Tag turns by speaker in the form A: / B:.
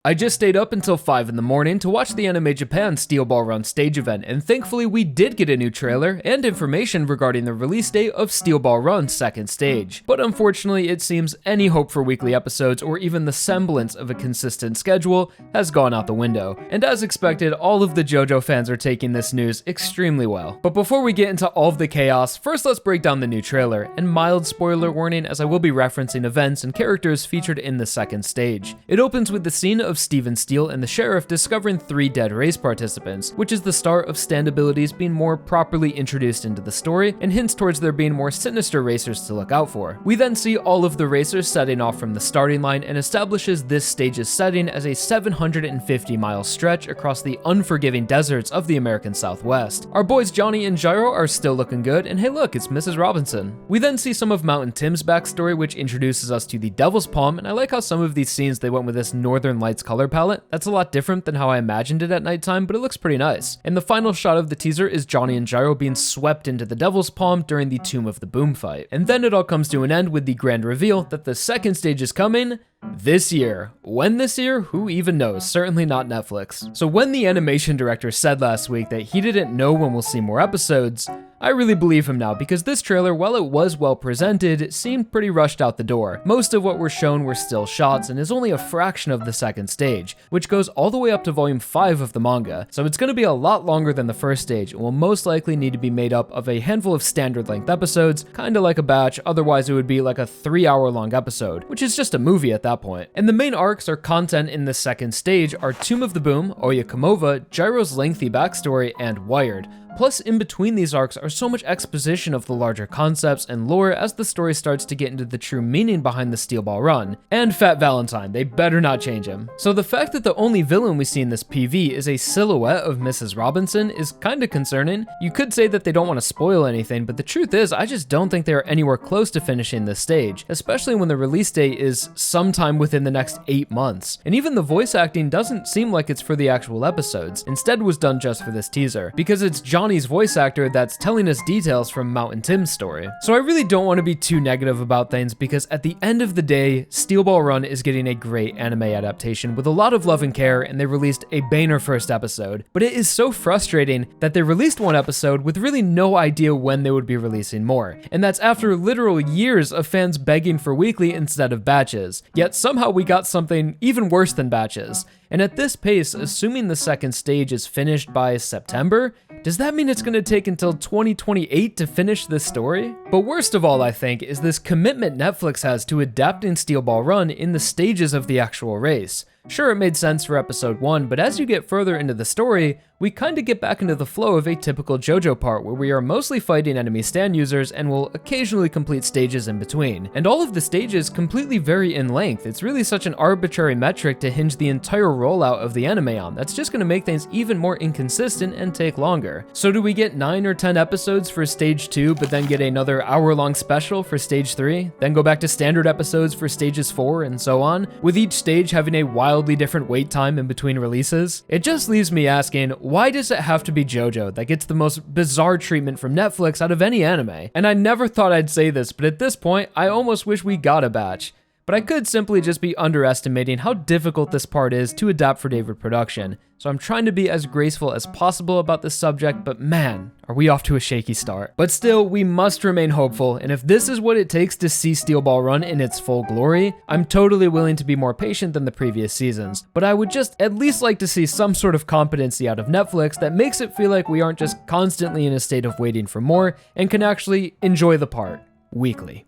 A: I just stayed up until 5 in the morning to watch the Anime Japan Steel Ball Run stage event, and thankfully we did get a new trailer and information regarding the release date of Steel Ball Run's second stage. But unfortunately, it seems any hope for weekly episodes or even the semblance of a consistent schedule has gone out the window. And as expected, all of the JoJo fans are taking this news extremely well. But before we get into all of the chaos, first let's break down the new trailer, and mild spoiler warning as I will be referencing events and characters featured in the second stage. It opens with the scene of Steven Steele and the sheriff discovering 3 dead race participants, which is the start of stand abilities being more properly introduced into the story and hints towards there being more sinister racers to look out for. We then see all of the racers setting off from the starting line and establishes this stage's setting as a 750-mile stretch across the unforgiving deserts of the American Southwest. Our boys Johnny and Gyro are still looking good, and hey look, it's Mrs. Robinson. We then see some of Mountain Tim's backstory, which introduces us to the Devil's Palm, and I like how some of these scenes they went with this Northern Lights color palette. That's a lot different than how I imagined it at nighttime, but it looks pretty nice. And the final shot of the teaser is Johnny and Gyro being swept into the Devil's Palm during the Tomb of the Boom fight. And then it all comes to an end with the grand reveal that the second stage is coming this year. When this year? Who even knows? Certainly not Netflix. So when the animation director said last week that he didn't know when we'll see more episodes, I really believe him now, because this trailer, while it was well presented, seemed pretty rushed out the door. Most of what were shown were still shots and is only a fraction of the second stage, which goes all the way up to volume 5 of the manga. So it's going to be a lot longer than the first stage and will most likely need to be made up of a handful of standard length episodes, kinda like a batch, otherwise it would be like a 3-hour long episode, which is just a movie at that point. And the main arcs or content in the second stage are Tomb of the Boom, Oyakomova, Gyro's lengthy backstory, and Wired. Plus, in between these arcs are so much exposition of the larger concepts and lore as the story starts to get into the true meaning behind the Steel Ball Run. And Fat Valentine, they better not change him. So the fact that the only villain we see in this PV is a silhouette of Mrs. Robinson is kinda concerning. You could say that they don't want to spoil anything, but the truth is I just don't think they are anywhere close to finishing this stage, especially when the release date is sometime within the next 8 months. And even the voice acting doesn't seem like it's for the actual episodes, instead was done just for this teaser, because it's Johnny's voice actor that's telling us details from Mountain Tim's story. So I really don't want to be too negative about things, because at the end of the day, Steel Ball Run is getting a great anime adaptation with a lot of love and care, and they released a banger first episode. But it is so frustrating that they released one episode with really no idea when they would be releasing more. And that's after literal years of fans begging for weekly instead of batches. Yet somehow we got something even worse than batches. And at this pace, assuming the second stage is finished by September, does that mean it's going to take until 2028 to finish this story? But worst of all, I think, is this commitment Netflix has to adapting Steel Ball Run in the stages of the actual race. Sure, it made sense for episode 1, but as you get further into the story, we kinda get back into the flow of a typical JoJo part where we are mostly fighting enemy stand users and will occasionally complete stages in between. And all of the stages completely vary in length. It's really such an arbitrary metric to hinge the entire rollout of the anime on. That's just gonna make things even more inconsistent and take longer. So do we get 9 or 10 episodes for stage 2, but then get another hour-long special for stage 3? Then go back to standard episodes for stages 4 and so on, with each stage having a wildly different wait time in between releases? It just leaves me asking, why does it have to be JoJo that gets the most bizarre treatment from Netflix out of any anime? And I never thought I'd say this, but at this point, I almost wish we got a batch. But I could simply just be underestimating how difficult this part is to adapt for David Production. So I'm trying to be as graceful as possible about this subject, but man, are we off to a shaky start. But still, we must remain hopeful, and if this is what it takes to see Steel Ball Run in its full glory, I'm totally willing to be more patient than the previous seasons. But I would just at least like to see some sort of competency out of Netflix that makes it feel like we aren't just constantly in a state of waiting for more and can actually enjoy the part weekly.